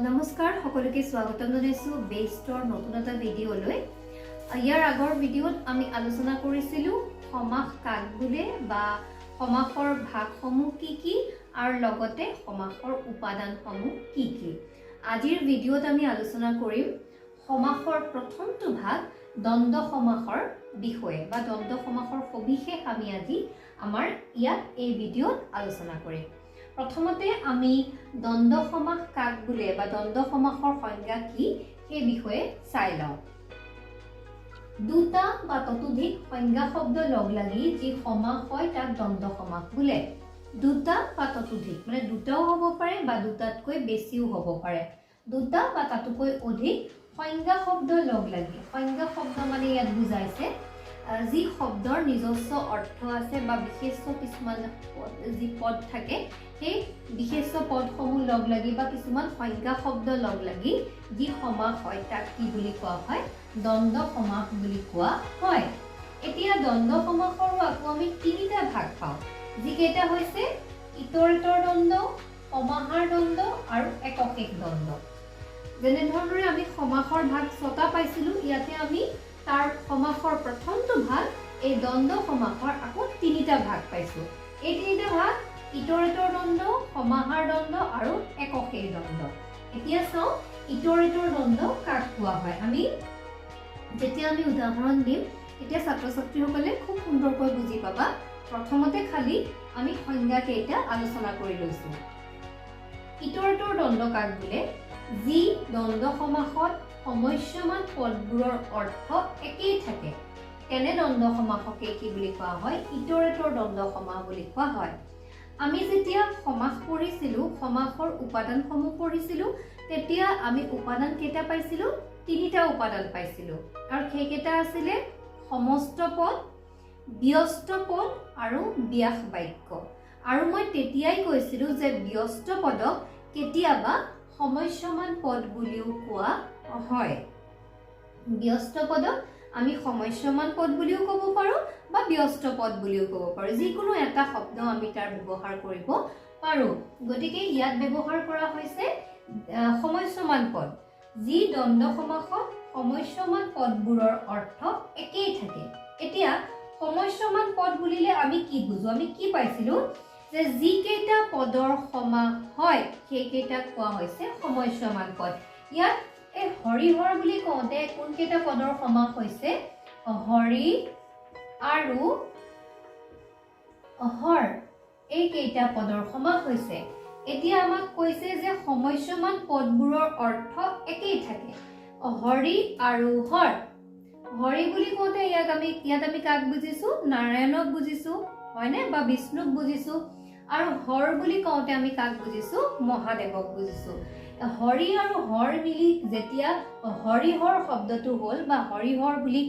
নমস্কাৰ সকলোকে স্বাগতম জনাইছো বেষ্টৰ নতুন এটা ভিডিঅ'লৈ। ইয়াৰ আগৰ ভিডিঅ'ত আমি আলোচনা কৰিছিলো সমাস কাক বোলে বা সমাসৰ ভাগসমূহ কি কি আৰু লগতে সমাসৰ উপাদানসমূহ কি কি। আজিৰ ভিডিঅ'ত আমি আলোচনা কৰিম সমাসৰ প্ৰথমটো ভাগ দ্বন্দ্ব সমাসৰ বিষয়ে বা দ্বন্দ্ব সমাসৰ সবিশেষ আমি আজি আমাৰ ইয়াত এই ভিডিঅ'ত আলোচনা কৰিম। প্ৰথমতে আমি দ্বন্দ্ব সমাস কাক বোলে বা দ্বন্দ্ব সমাসৰ সংজ্ঞা কি সেই বিষয়ে চাই লওঁ। দুটা বা ততোধিক সংজ্ঞা শব্দ লগ লাগি যি সমাস হয় তাক দ্বন্দ্ব সমাস বোলে। দুটা বা ততোধিক মানে দুটাও হ'ব পাৰে বা দুটাতকৈ বেছিও হ'ব পাৰে। দুটা বা তাতোকৈ অধিক সংজ্ঞা শব্দ লগ লাগি, সংজ্ঞা শব্দ মানে ইয়াত বুজাইছে যি শব্দৰ নিজস্ব অৰ্থ আছে বা বিশেষ কিছুমান যি পদ থাকে সেই বিশেষ পদসমূহ লগ লাগি বা কিছুমান সংজ্ঞা শব্দ লগ লাগি যি সমাস হয় তাক কি বুলি কোৱা হয়? দ্বন্দ্ব সমাস বুলি কোৱা হয়। এতিয়া দ্বন্দ্ব সমাসৰো আকৌ আমি তিনিটা ভাগ পাওঁ, যিকেইটা হৈছে ইতৰেতৰ দ্বন্দ্ব, সমাহাৰ দ্বন্দ্ব আৰু একশেষ দ্বন্দ্ব। যেনেধৰণে আমি সমাসৰ ভাগ ৬টা পাইছিলো, ইয়াতে আমি তাৰ সমাসৰ প্ৰথমটো ভাগ এই দ্বন্দ্ব সমাসৰ আকৌ তিনিটা ভাগ পাইছো। এই তিনিটা ভাগ ইতৰেতৰ দ্বন্দ্ব, সমাহাৰ দ্বন্দ্ব আৰু একশেষ দ্বন্দ্ব। এতিয়া চাওঁ ইতৰেতৰ দ্বন্দ্ব কাক কোৱা হয়। আমি যেতিয়া আমি উদাহৰণ দিম তেতিয়া ছাত্ৰ ছাত্ৰীসকলে খুব সুন্দৰকৈ বুজি পাবা। প্ৰথমতে খালি আমি সংজ্ঞা কেইটা আলোচনা কৰি লৈছো। ইতৰেতৰ দ্বন্দ্ব কাক বোলে? যি দ্বন্দ্ব সমাসত সমস্যমান পদবোৰৰ অৰ্থ একেই থাকে তেনে দ্বন্দ্ব সমাসকে কি বুলি কোৱা হয়? ইতৰেতৰ দ্বন্দ্ব সমাস বুলি কোৱা হয়। আমি যেতিয়া সমাস পঢ়িছিলো, সমাসৰ উপাদানসমূহ পঢ়িছিলো, তেতিয়া আমি উপাদান কেইটা পাইছিলো? তিনিটা উপাদান পাইছিলো আৰু সেইকেইটা আছিলে সমস্ত পদ, ব্যস্ত পদ আৰু ব্যাস বাক্য। আৰু মই তেতিয়াই কৈছিলো যে ব্যস্ত পদক কেতিয়াবা সমস্যমান পদ বুলিও কোৱা হয়। ব্যস্ত পদক আমি সমস্যমান পদ বুলিও ক'ব পাৰো বা ব্যস্ত পদ বুলিও ক'ব পাৰো। যিকোনো এটা শব্দ আমি তাৰ ব্যৱহাৰ কৰিব পাৰো। গতিকে ইয়াত ব্যৱহাৰ কৰা হৈছে সমস্যমান পদ। যি দ্বন্দ্ব সমাসত সমস্যমান পদবোৰৰ অৰ্থ একেই থাকে। এতিয়া সমস্যমান পদ বুলিলে আমি কি বুজো? আমি কি পাইছিলো যে যিকেইটা পদৰ সমাস হয় সেইকেইটাক কোৱা হৈছে সমস্যমান পদ। ইয়াত এই হৰিহৰ বুলি কওঁতে কোনকেইটা পদৰ সমাস হৈছে? হৰি আৰু হৰ এইকেইটা পদৰ সমাস হৈছে। এতিয়া আমাক কৈছে যে সমস্যমান পদবোৰৰ অৰ্থ একেই থাকে। হৰি আৰু হৰ। হৰি বুলি কওঁতে ইয়াত আমি কাক বুজিছো? নাৰায়ণক বুজিছো, হয়নে? বা বিষ্ণুক বুজিছো। আৰু হৰ বুলি কওঁতে আমি কাক বুজিছো? মহাদেৱক বুজিছো। হৰি আৰু হৰ মিলি যেতিয়া হৰিহৰ শব্দটো হ'ল বা হৰিহৰ বুলি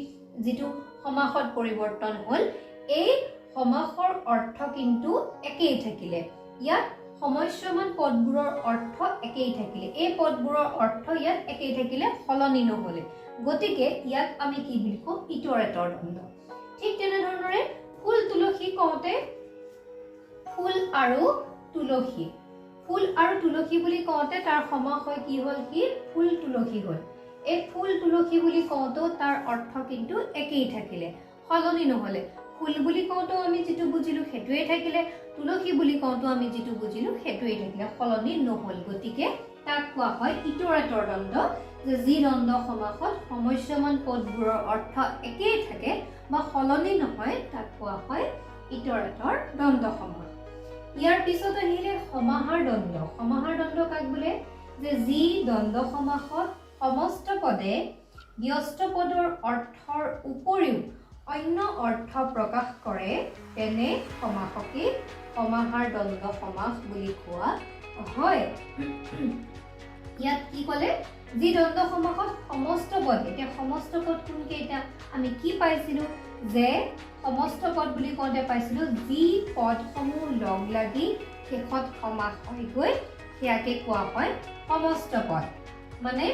যিটো সমাসত পৰিৱৰ্তন হ'ল, এই সমাসৰ অৰ্থ কিন্তু একেই থাকিলে। ইয়াত সমস্যমান পদবোৰৰ অৰ্থ একেই থাকিলে। এই পদবোৰৰ অৰ্থ ইয়াত একেই থাকিলে, সলনি নহ'লে। গতিকে ইয়াক আমি কি বুলি কওঁ? ইতৰেতৰ দ্বন্দ্ব। ঠিক তেনেধৰণে ফুল তুলসী কওঁতে ফুল আৰু তুলসী। ফুল আৰু তুলসী বুলি কওঁতে তাৰ সমাস হয় কি হ'ল? কি ফুল তুলসী হ'ল। এই ফুল তুলসী বুলি কওঁতেও তাৰ অৰ্থ কিন্তু একেই থাকিলে, সলনি নহ'লে। ফুল বুলি কওঁতেও আমি যিটো বুজিলো সেইটোৱে থাকিলে, তুলসী বুলি কওঁতেও আমি যিটো বুজিলো সেইটোৱে থাকিলে, সলনি নহ'ল। গতিকে তাক কোৱা হয় ইতৰেতৰ দ্বন্দ্ব। যে যি দ্বন্দ্ব সমাসত সমস্যমান পদবোৰৰ অৰ্থ একেই থাকে বা সলনি নহয় তাক কোৱা হয় ইতৰেতৰ দ্বন্দ্ব সমাস। ইয়াৰ পিছত আহিলে সমাহাৰ দ্বন্দ্ব। সমাহাৰ দ্বন্দ্ব কাক বোলে? যে যি দ্বন্দ্ব সমাসত সমস্ত পদে ব্যস্ত পদৰ অৰ্থৰ উপৰিও অন্য অৰ্থ প্ৰকাশ কৰে তেনে সমাসকে সমাহাৰ দ্বন্দ্ব সমাস বুলি কোৱা হয়। ইয়াত কি ক'লে? যি দ্বন্দ্ব সমাসত সমস্ত পদ, এতিয়া সমস্ত পদ কোনকেইটা? আমি কি পাইছিলো? যে সমস্ত পদ বুলি কওঁতে পাইছিলো যি পদসমূহ লগ লাগি শেষত সমাস হয়গৈ সেয়াকে কোৱা হয় সমস্ত পদ। মানে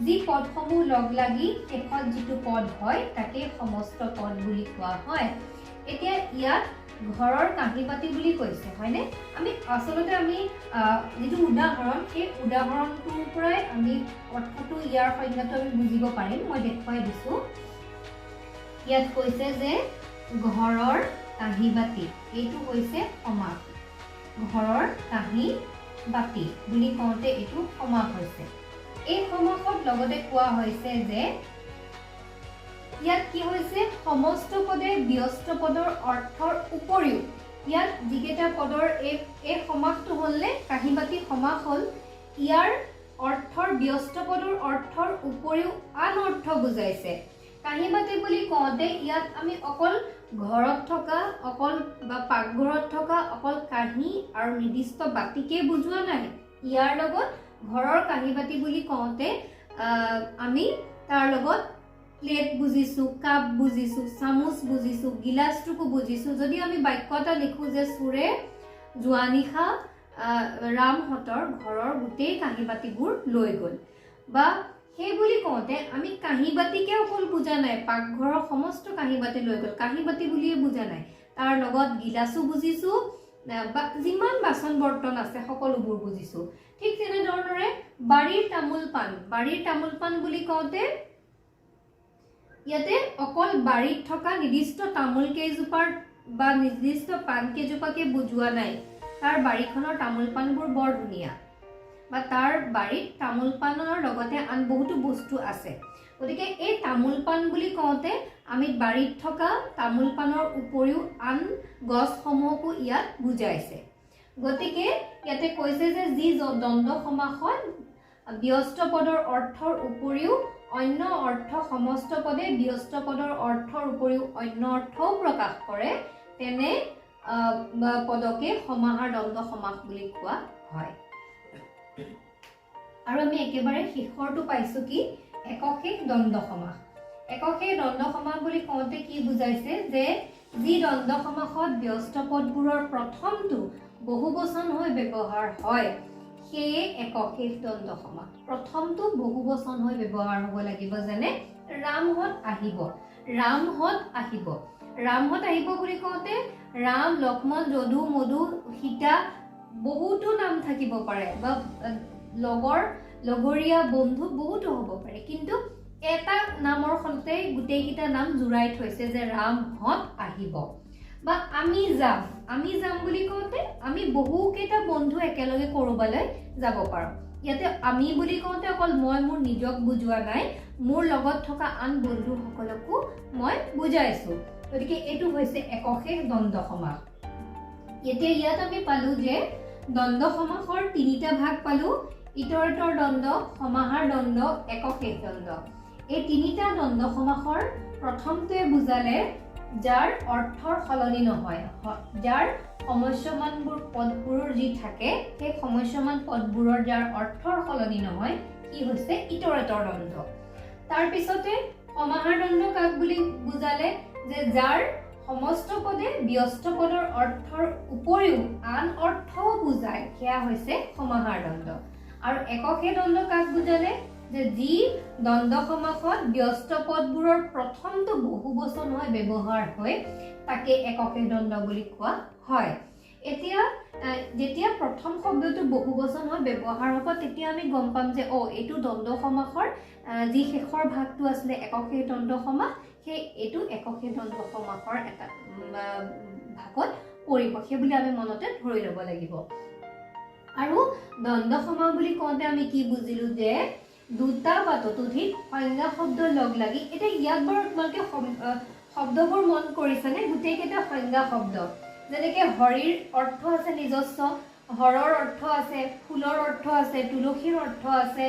যি পদসমূহ লগ লাগি শেষত যিটো পদ হয় তাকে সমস্ত পদ বুলি কোৱা হয়। এতিয়া ইয়াত ঘৰৰ কাঁহী বাতি বুলি কৈছে হয়নে আমি আসলতে আমি যেটো উদাহৰণ সেই উদাহৰণটোৰ পৰাই আমি অৰ্থটো ইয়াৰ সংজ্ঞাটো আমি বুজিব পাৰিম মই দেখুৱাই দিছো ইয়াত কৈছে যে ঘৰৰ কাঁহী বাতি এইটো হৈছে সমাস ঘৰৰ কাঁহী বাতি বুলি কওঁতে এইটো সমাস হৈছে এই সমাসত লগতে কোৱা হৈছে যে ইয়াত কি হৈছে সমস্ত পদে ব্যস্ত পদৰ অৰ্থৰ উপৰিও ইয়াত যিকেইটা পদৰ এই সমাসটো হ'লে কাঁহী বাতি সমাস হ'ল ইয়াৰ অৰ্থৰ ব্যস্ত পদৰ অৰ্থৰ উপৰিও আন অৰ্থ বুজাইছে কাঁহী বাতি বুলি কওঁতে ইয়াত আমি অকল ঘৰত থকা অকল বা পাকঘৰত থকা অকল কাঁহী আৰু নিৰ্দিষ্ট বাতিকে বুজোৱা নাই ইয়াৰ লগত ঘৰৰ কাঁহী বাতি বুলি কওঁতে আমি তাৰ লগত প্লেট বুজিছো কাপ বুজিছো চামুচ বুজিছো গিলাসটুকু বুজিছো যদি আমি বাক্য এটা লিখো যে সুৰে জোৱানিখা ৰামহতৰ ঘৰৰ গোটেই কাঁহী বাতিবোৰ লৈ গ'ল বা সেই বুলি কওঁতে আমি কাঁহী বাতিকে অকল বুজা নাই পাকঘৰৰ সমস্ত কাঁহী বাতি লৈ গ'ল কাঁহী বাতি বুলিয়ে বুজা নাই তাৰ লগত গিলাসো বুজিছো বা যিমান বাচন বৰ্তন আছে সকলোবোৰ বুজিছো ঠিক তেনেধৰণে বাড়িৰ তামোল পাণ বুলি কওঁতে ইয়াতে অকল বাড়িত থকা নিৰ্দিষ্ট তামোল কেইজোপাৰ বা নিৰ্দিষ্ট পাণ কেইজোপাকে বুজোৱা নাই তাৰ বাড়িখনৰ তামোল পাণবোৰ বৰ ধুনীয়া বা তাৰ বাড়িত তামোল পাণৰ লগতে আন বহুতো বস্তু আছে গতিকে এই তামোল পাণ বুলি কওঁতে আমি বাড়িত থকা তামোল পাণৰ উপৰিও আন গছসমূহকো ইয়াত বুজাইছে গতিকে ইয়াতে কৈছে যে যি দ্বন্দ্ব সমাসত ব্যস্ত পদৰ অৰ্থৰ উপৰিও অন্য অৰ্থ সমস্ত পদে ব্যস্ত পদৰ অৰ্থৰ উপৰিও অন্য অৰ্থও প্ৰকাশ কৰে তেনে পদকে সমাহাৰ দ্বন্দ্ব সমাস বুলি কোৱা হয় আৰু আমি একেবাৰে শেষৰটো পাইছো কি একশেষ দ্বন্দ্ব সমাস একশেষ দ্বন্দ্ব সমাস বুলি কওঁতে কি বুজাইছে যে যি দ্বন্দ্ব সমাসত ব্যস্ত পদবোৰৰ প্ৰথমটো বহুবচন হৈ ব্যৱহাৰ হয় সেয়ে একশেষ দ্বন্দ্ব সমাস প্ৰথমটো বহুবচন হৈ ব্যৱহাৰ হ'ব লাগিব যেনে ৰামহত আহিব বুলি কওঁতে ৰাম লক্ষ্মণ যদু মধু সীতা বহুতো নাম থাকিব পাৰে বা লগৰীয়া বন্ধু বহুতো হ'ব পাৰে কিন্তু এটা নামৰ সৈতে গোটেইকেইটা নাম জুৰাই থৈছে যে ৰামহত আহিব বা আমি যাম বুলি কওঁতে আমি বহুকেইটা বন্ধু একেলগে কৰবালৈ যাব পাৰোঁ ইয়াতে আমি বুলি কওঁতে অকল মই মোৰ নিজক বুজোৱা নাই মোৰ লগত থকা আন বন্ধুসকলকো মই বুজাইছো গতিকে এইটো হৈছে একশেষ দ্বন্দ্ব সমাস এতিয়া ইয়াত আমি পালো যে দ্বন্দ্ব সমাসৰ তিনিটা ভাগ পালো ইতৰেতৰ দ্বন্দ্ব সমাহাৰ দ্বন্দ্ব একশেষ দ্বন্দ্ব এই তিনিটা দ্বন্দ্ব সমাসৰ প্ৰথমটোৱে বুজালে যাৰ অৰ্থৰ সলনি নহয় যাৰ সমস্যমানবোৰ পদবোৰৰ যি থাকে সেই সমস্যমান পদবোৰৰ যাৰ অৰ্থৰ সলনি নহয় কি হৈছে ইতৰেতৰ দ্বন্দ্ব তাৰ পিছতে সমাহাৰ দ্বন্দ্ব কাক বুলি বুজালে যে যাৰ সমস্ত পদে ব্যস্ত পদৰ অৰ্থৰ উপৰিও আন অৰ্থও বুজায় সেয়া হৈছে সমাহাৰ দ্বন্দ্ব আৰু একশেষ দ্বন্দ্ব কাক বুজালে যে যি দ্বন্দ্ব সমাসত ব্যস্ত পদবোৰৰ প্ৰথমটো বহুবচন হৈ ব্যৱহাৰ হয় তাকে একশেষ দ্বন্দ্ব বুলি কোৱা হয় এতিয়া যেতিয়া প্ৰথম শব্দটো বহুবচন হৈ ব্যৱহাৰ হ'ব তেতিয়া আমি গম পাম যে এইটো দ্বন্দ্ব সমাসৰ যি শেষৰ ভাগটো আছিলে একশেষ দ্বন্দ্ব সমাস সেই এইটো একশেষ দ্বন্দ্ব সমাসৰ এটা ভাগত পৰিব সেই বুলি আমি মনতে ধৰি ল'ব লাগিব আৰু দ্বন্দ্ব সমাস বুলি কওঁতে আমি কি বুজিলো যে দুটা বা ততোধিক সংজ্ঞা শব্দ লগ লাগি এতিয়া ইয়াত বাৰু তোমালোকে শব্দবোৰ মন কৰিছেনে গোটেইকেইটা সংজ্ঞা শব্দ যেনেকৈ হৰিৰ অৰ্থ আছে নিজস্ব হৰৰ অৰ্থ আছে ফুলৰ অৰ্থ আছে তুলসীৰ অৰ্থ আছে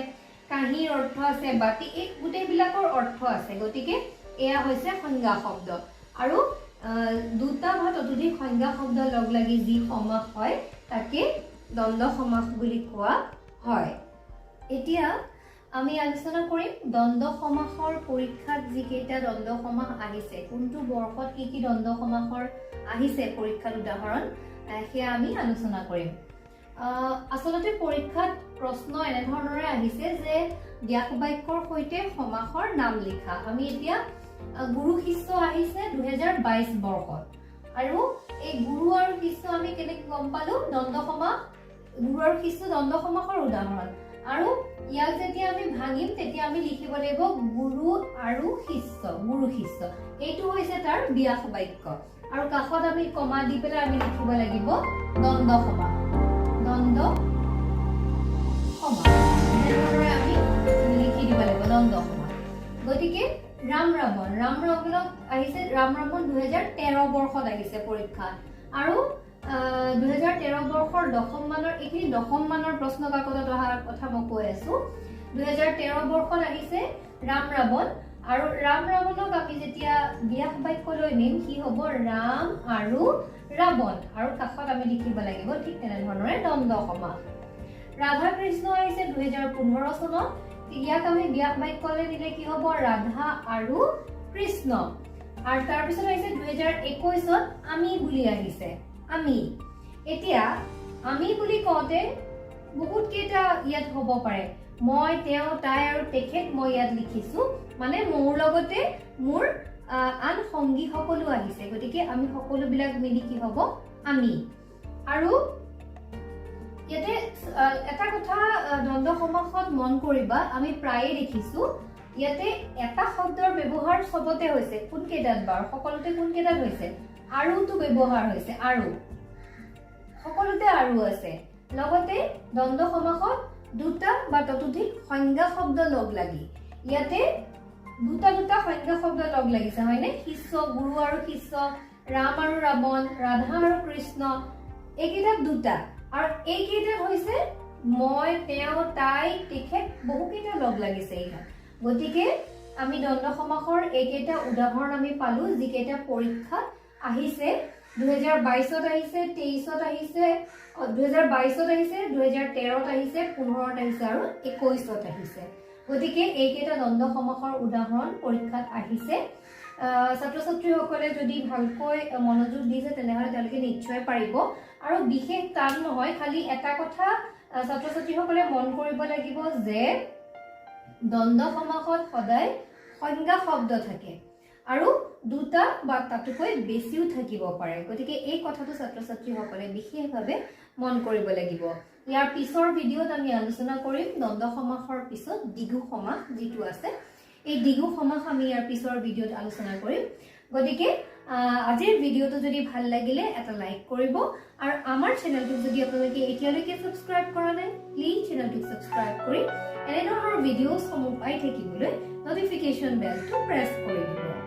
কাঁহীৰ অৰ্থ আছে বাতি এই গোটেইবিলাকৰ অৰ্থ আছে গতিকে এয়া হৈছে সংজ্ঞা শব্দ আৰু দুটা বা ততোধিক সংজ্ঞা শব্দ লগ লাগি যি সমাস হয় তাকে দ্বন্দ্ব সমাস বুলি কোৱা হয় এতিয়া আমি আলোচনা কৰিম দ্বন্দ্ব সমাসৰ পৰীক্ষাত যিকেইটা দ্বন্দ্ব সমাস আহিছে কোনটো বৰ্ষত কি দ্বন্দ্ব সমাসৰ আহিছে পৰীক্ষাত উদাহৰণ সেয়া আমি আলোচনা কৰিম আসলতে পৰীক্ষাত প্ৰশ্ন এনেধৰণৰে আহিছে যে ব্যাস বাক্যৰ সৈতে সমাসৰ নাম লিখা আমি এতিয়া গুৰু শিষ্য আহিছে 2022 বৰ্ষত আৰু এই গুৰু আৰু শিষ্য আমি কেনেকৈ গম পালো দ্বন্দ্ব সমাস গুৰু আৰু শিষ্য দ্বন্দ্ব সমাসৰ উদাহৰণ আৰু ইয়াক যেতিয়া আমি ভাঙিম তেতিয়া আমি লিখিব লাগিব গুৰু আৰু শিষ্য গুৰু শিষ্য এইটো হৈছে তাৰ বিয়াস বাক্য আৰু কাষত আমি কমা দি পেলাই আমি লিখিব লাগিব দ্বন্দ্ব সমাস দ্বন্দ্ব সমাস এনেদৰে আমি লিখি দিব লাগিব দ্বন্দ্ব সমাস গতিকে ৰাম ৰাৱণক আহিছে ৰাম ৰাৱণ 2013 বৰ্ষত আহিছে পৰীক্ষাত আৰু 2013 বৰ্ষৰ দশম মানৰ এইখিনি দশম মানৰ প্ৰশ্ন কাকতত অহা কথা মই কৈ আছো 2013 বৰ্ষত আহিছে ৰাম ৰাৱণ আৰু ৰাম ৰাৱণক আমি যেতিয়া বিয়াস বাক্যলৈ নিম কি হ'ব ৰাম আৰু ৰাৱণ আৰু কাষত আমি লিখিব লাগিব ঠিক তেনেধৰণৰে দ্বন্দ্ব সমাস ৰাধা কৃষ্ণ আহিছে 2015 চনত ইয়াক আমি বিয়াস বাক্যলৈ নিলে কি হ'ব ৰাধা আৰু কৃষ্ণ আৰু তাৰ পিছত আহিছে 2021ত আমি বুলি আহিছে আমি এতিয়া আমি বুলি কওঁতে বহুত কেইটা ইয়াত হ'ব পাৰে মই তেওঁ তাই আৰু তেখেত মই ইয়াত লিখিছো মানে মোৰ লগতে মোৰ আন সংগী সকলো আহিছে গতিকে আমি সকলোবিলাক মিলি কি হ'ব আমি আৰু ইয়াতে এটা কথা দ্বন্দ্ব সমাসত মন কৰিবা আমি প্ৰায়ে দেখিছো ইয়াতে এটা শব্দৰ ব্যৱহাৰ সবতে হৈছে কোন কেইটাত বাৰ সকলোতে কোন কেইটাত হৈছে আৰুটো ব্যৱহাৰ হৈছে আৰু সকলোতে আৰু আছে লগতে দ্বন্দ্ব সমাসত দুটা বা ততোধিক সংজ্ঞা শব্দ লগ লাগি ইয়াতে দুটা সংজ্ঞা শব্দ লগ লাগিছে হয়নে শিষ্য গুৰু আৰু শিষ্য ৰাম আৰু ৰাৱণ ৰাধা আৰু কৃষ্ণ এইকেইটা দুটা আৰু এইকেইটা হৈছে মই তেওঁ তাই তেখেত বহুকেইটা লগ লাগিছে এইটা গতিকে আমি দ্বন্দ্ব সমাসৰ এইকেইটা উদাহৰণ আমি পালো যিকেইটা পৰীক্ষাত আহিছে 2022ত আহিছে 23ত আহিছে 2022ত আহিছে 2013ত আহিছে 15ত আহিছে আৰু 21ত আহিছে গতিকে এইকেইটা দ্বন্দ্ব সমাসৰ উদাহৰণ পৰীক্ষাত আহিছে ছাত্ৰ ছাত্ৰীসকলে যদি ভালকৈ মনোযোগ দিছে তেনেহলে তেওঁলোকে নিশ্চয় পাৰিব আৰু বিশেষ টান নহয় খালি এটা কথা ছাত্ৰ ছাত্ৰীসকলে মন কৰিব লাগিব যে দ্বন্দ্ব সমাসত সদায় সংজ্ঞা শব্দ থাকে আৰু দুটা বা তাতকৈ বেছিও থাকিব পাৰে গতিকে এই কথাটো ছাত্ৰ ছাত্ৰীসকলে বিশেষভাৱে মন কৰিব লাগিব ইয়াৰ পিছৰ ভিডিঅ'ত আমি আলোচনা কৰিম দ্বন্দ্ব সমাসৰ পিছত দ্বিগু সমাস যিটো আছে এই দ্বিগু সমাস আমি ইয়াৰ পিছৰ ভিডিঅ'ত আলোচনা কৰিম গতিকে আজিৰ ভিডিঅ'টো যদি ভাল লাগিলে এটা লাইক কৰিব আৰু আমাৰ চেনেলটোক যদি আপোনালোকে এতিয়ালৈকে সাবস্ক্ৰাইব কৰা নাই প্লিজ চেনেলটোক সাবস্ক্ৰাইব কৰি এনে ধৰণৰ ভিডিঅ'সমূহ পাই থাকিবলৈ নটিফিকেশ্যন বেলটো প্ৰেছ কৰি দিব